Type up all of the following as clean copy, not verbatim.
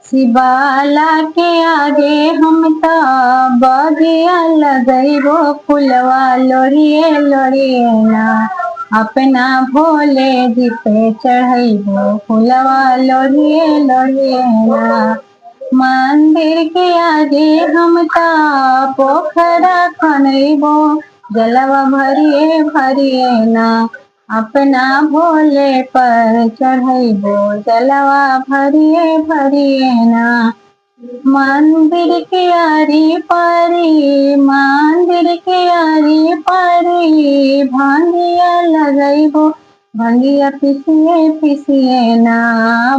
शिवाला के आगे हम त बगिया लगैबो फुलवा लोरिए लोरिए ना। अपना भोले जी पे चढ़ैबो फुलवा लोरिए लोरिए ना। मंदिर के आगे हम त पोखरा खनैबो जलवा भरिए भरिए ना। अपना भोले पर चढ़ैबो जलवा भरिए भरिए ना। मंदिर के आरी पारी मंदिर के आरी पारी भांगिया लगैबो भंगिया पिसिए पिसिए ना।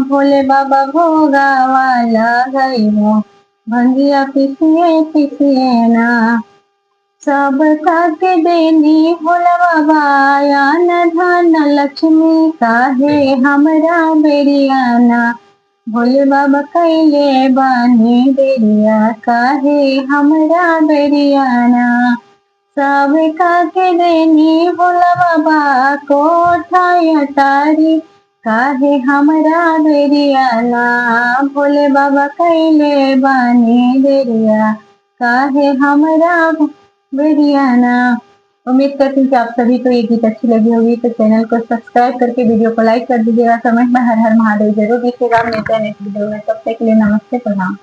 भोले बाबा भोगावा लगैबो भंगिया पिसिए पिसिए ना। सब के देनी भोला बाबा आन धन लक्ष्मी काहे हमरा बेरियाना। भोले बाबा कैले बानी बेरिया काहे हमरा बेरियाना। सब के देनी भोला बाबा कोठा अटारी काहे हमरा बेरियाना। भोले बाबा कैले बानी बेरिया काहे हमरा बेरियाना। उम्मीद करती हूँ कि आप सभी को ये गीत अच्छी लगी होगी, तो चैनल को सब्सक्राइब करके वीडियो को लाइक कर दीजिएगा। कमेंट में हर हर महादेव जरूर लिखिएगा। मिलते हैं नेक्स्ट वीडियो में, तब तक के लिए नमस्ते प्रणाम।